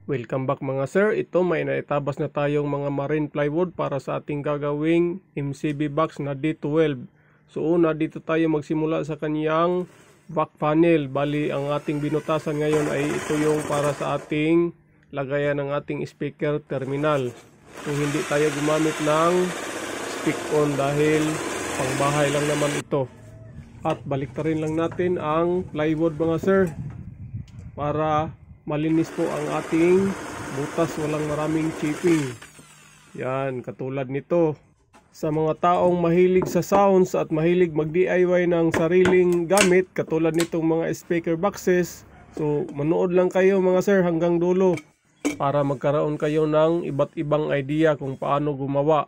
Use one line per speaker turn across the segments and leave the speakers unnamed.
Welcome back mga sir. Ito may naitabas na tayong mga marine plywood para sa ating gagawing MCB box na D12. So una dito tayo magsimula sa kaniyang back panel. Bali ang ating binutasan ngayon ay ito yung para sa ating lagayan ng ating speaker terminal. Kung hindi tayo gumamit ng speak on dahil pangbahay lang naman ito. At baliktarin lang natin ang plywood mga sir para malinis po ang ating butas, walang maraming chipping. Yan, katulad nito. Sa mga taong mahilig sa sounds at mahilig mag-DIY ng sariling gamit, katulad nitong mga speaker boxes, so manood lang kayo mga sir hanggang dulo para magkaroon kayo ng iba't ibang idea kung paano gumawa.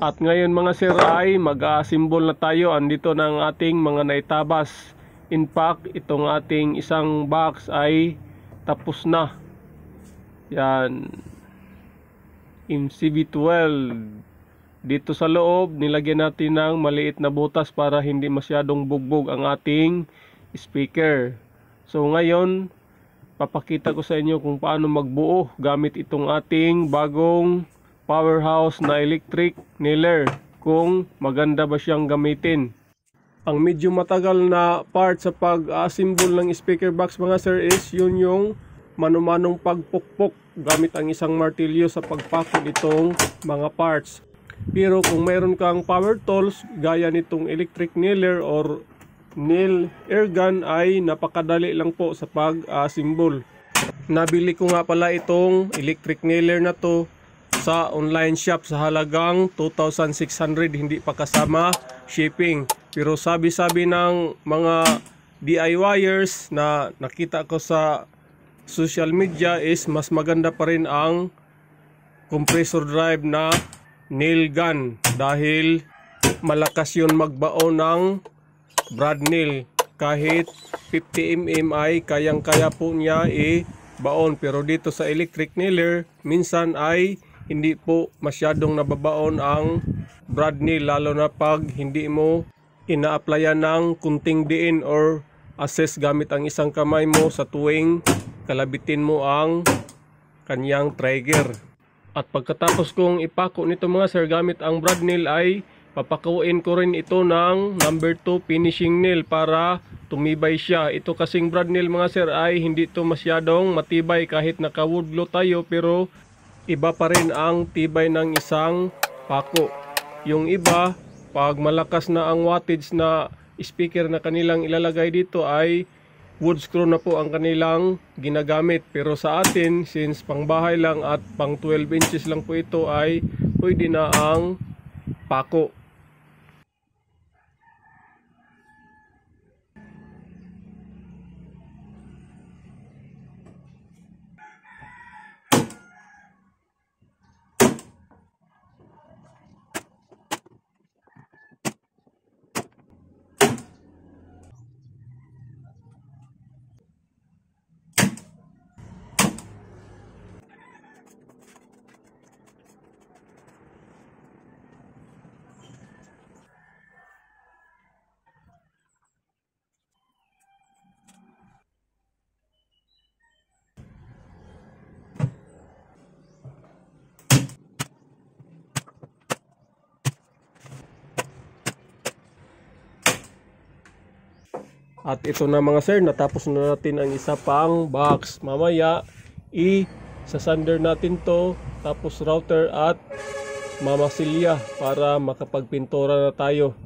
At ngayon mga sir ay mag-assemble na tayo. Andito ng ating mga naitabas. In fact, itong ating isang box ay tapos na. Yan. MCB12. Dito sa loob, nilagyan natin ng maliit na butas para hindi masyadong bugbog ang ating speaker. So ngayon, papakita ko sa inyo kung paano magbuo gamit itong ating bagong powerhouse na electric nailer, kung maganda ba siyang gamitin. Ang medyo matagal na part sa pag-assemble ng speaker box mga sir is yun yung manumanong pagpukpok gamit ang isang martilyo sa pagpakod itong mga parts. Pero kung mayroon kang power tools gaya nitong electric nailer or nail air gun ay napakadali lang po sa pag-assemble. Nabili ko nga pala itong electric nailer na to sa online shop sa halagang 2,600, hindi pa kasama shipping. Pero sabi-sabi ng mga DIYers na nakita ko sa social media is mas maganda pa rin ang compressor drive na nail gun dahil malakas yun magbaon ng brad nail. Kahit 50mm ay kayang-kaya po niya i-baon. Pero dito sa electric nailer minsan ay hindi po masyadong nababaon ang brad nail, lalo na pag hindi mo ina-applyan ng kunting diin or assess gamit ang isang kamay mo sa tuwing kalabitin mo ang kanyang trigger. At pagkatapos kong ipako nito mga sir gamit ang brad nail ay papakuin ko rin ito ng number 2 finishing nail para tumibay siya. Ito kasing brad nail mga sir ay hindi ito masyadong matibay kahit naka wood glue tayo, pero iba pa rin ang tibay ng isang pako. Yung iba, pag malakas na ang wattage na speaker na kanilang ilalagay dito ay wood screw na po ang kanilang ginagamit. Pero sa atin, since pangbahay lang at pang 12 inches lang po ito, ay pwede na ang pako. At ito na mga sir, natapos na natin ang isa pang box. Mamaya sasander natin to, tapos router at mamasilya para makapagpintura na tayo.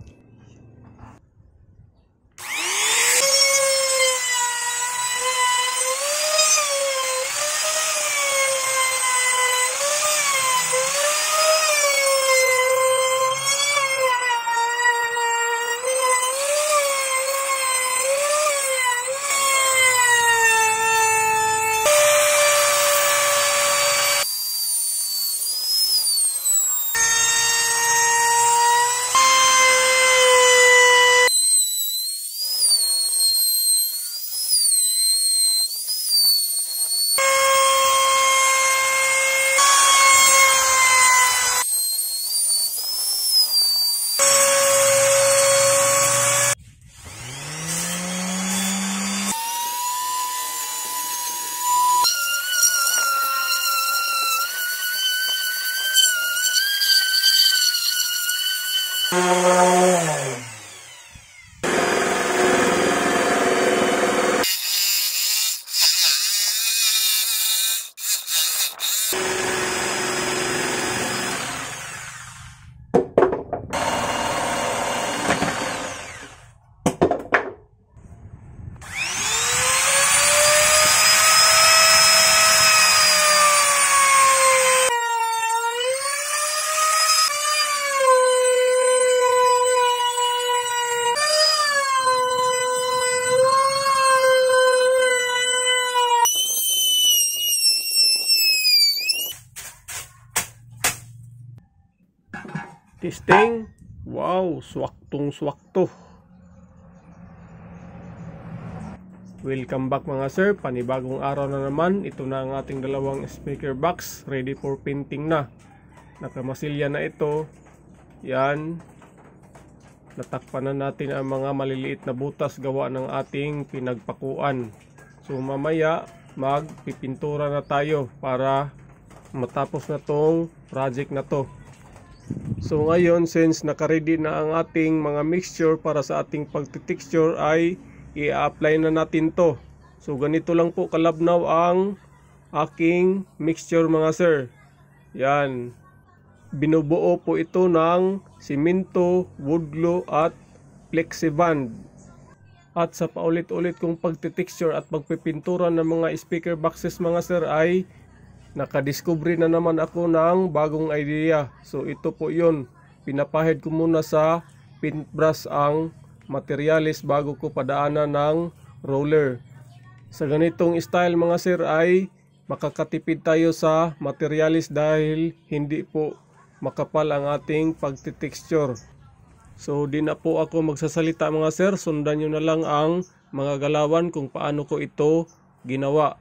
Testing. Wow, swaktong swakto. Welcome back mga sir, panibagong araw na naman. Ito na ang ating dalawang speaker box, ready for painting na. Nakamasilya na ito. Yan. Natakpan na natin ang mga maliliit na butas gawa ng ating pinagpakuan. So mamaya magpipintura na tayo para matapos na tong project na to. So ngayon, since nakaready na ang ating mga mixture para sa ating pagtitexture, ay i-apply na natin to. So ganito lang po kalabnaw ang aking mixture mga sir. Yan. Binubuo po ito ng simento, wood glue at plexiband. At sa paulit-ulit kong pagtitexture at pagpipintura ng mga speaker boxes mga sir, ay nakadiscovery na naman ako ng bagong idea. So ito po yun. Pinapahid ko muna sa paintbrush ang materialis bago ko padaanan ng roller. Sa ganitong style mga sir ay makakatipid tayo sa materialis dahil hindi po makapal ang ating pagtitexture. So di na po ako magsasalita mga sir. Sundan nyo na lang ang mga galawan kung paano ko ito ginawa.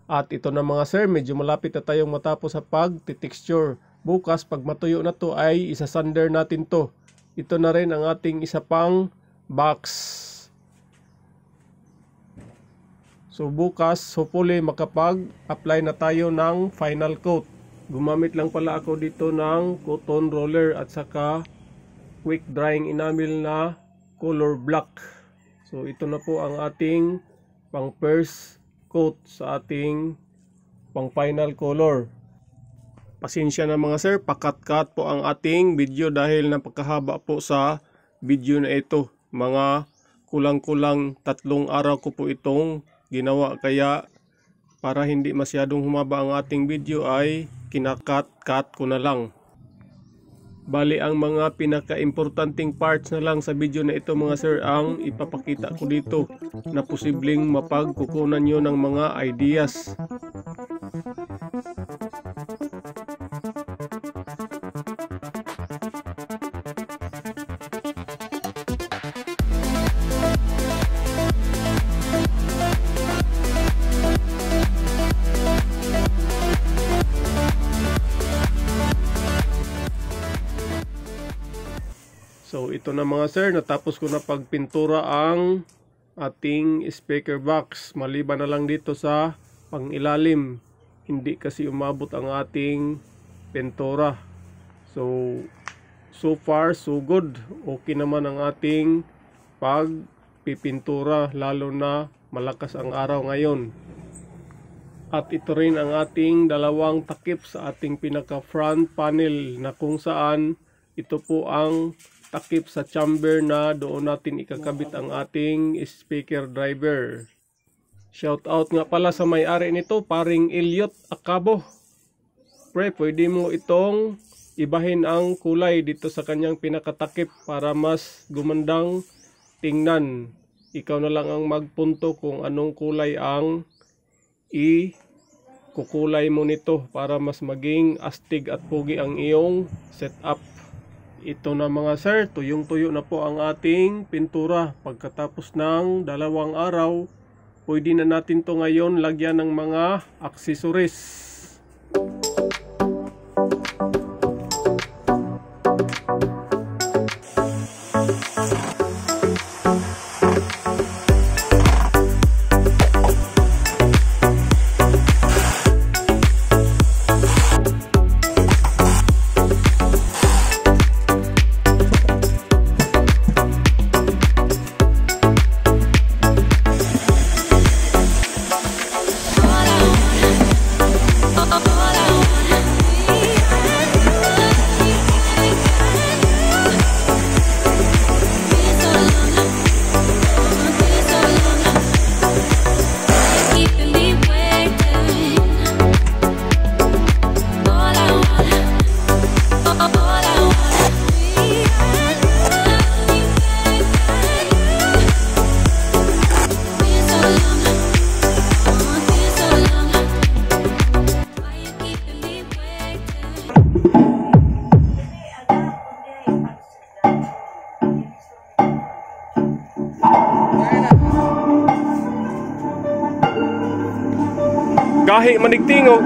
At ito na mga sir, medyo malapit na tayong matapos sa pag-texture. Bukas, pag matuyo na to ay isasander natin to. Ito na rin ang ating isa pang box. So bukas, hopefully makapag-apply na tayo ng final coat. Gumamit lang pala ako dito ng cotton roller at saka quick drying enamel na color black. So ito na po ang ating pang first coat sa ating pang final color. Pasensya na mga sir, pakat-cut po ang ating video dahil napakahaba po sa video na ito. Mga kulang-kulang 3 araw ko po itong ginawa, kaya para hindi masyadong humaba ang ating video ay kinakat-cut ko na lang. Bali ang mga pinaka-importanting parts na lang sa video na ito mga sir ang ipapakita ko dito na posibleng mapagkukunan nyo ng mga ideas. So ito na mga sir, natapos ko na pagpintura ang ating speaker box. Maliban na lang dito sa pangilalim, hindi kasi umabot ang ating pintura. So far so good. Okay naman ang ating pagpipintura, lalo na malakas ang araw ngayon. At ito rin ang ating dalawang takip sa ating pinaka front panel, na kung saan ito po ang takip sa chamber na doon natin ikakabit ang ating speaker driver. Shout out nga pala sa may-ari nito, paring Elliot Acabo. Pre, pwede mo itong ibahin ang kulay dito sa kanyang pinakatakip para mas gumandang tingnan. Ikaw na lang ang magpunto kung anong kulay ang kukulay mo nito para mas maging astig at pogi ang iyong setup. Ito na mga sir, tuyong-tuyo na po ang ating pintura. Pagkatapos ng 2 araw, pwede na natin to ngayon lagyan ng mga accessories. Gahi manigtingog.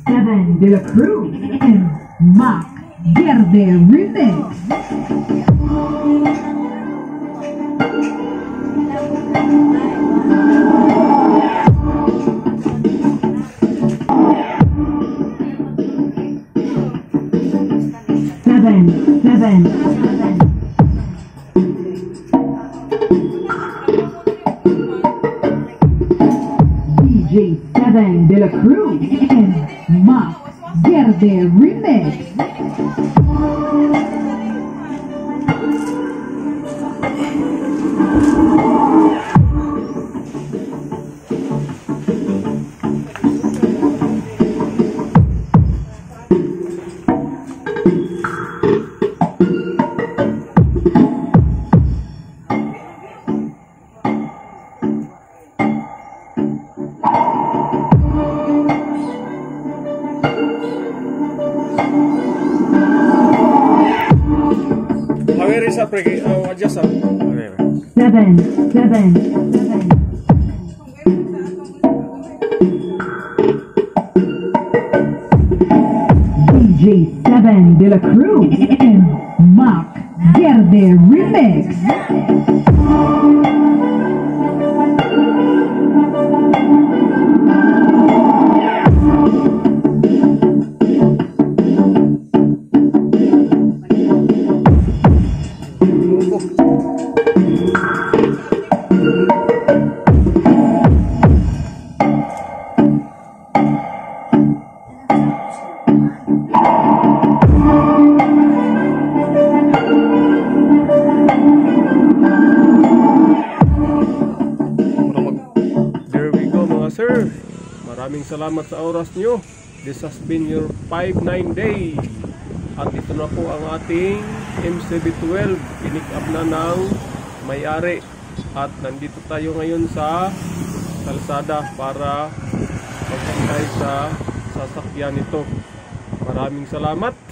7 de la Cruz and Mac Verde Remix. DJ 7 de la Cruz and Mac Verde Remix.
Where is that? Adjust up.
7. J7 De La Cruz and Mac Verde Remix.
There we go mga sir. Maraming salamat sa oras nyo. This has been your 5-9 day. At ito na po ang ating MCB12. Pinick up na ng may-ari. At nandito tayo ngayon sa kalsada para magkantay sa sasakyan nito. Maraming salamat.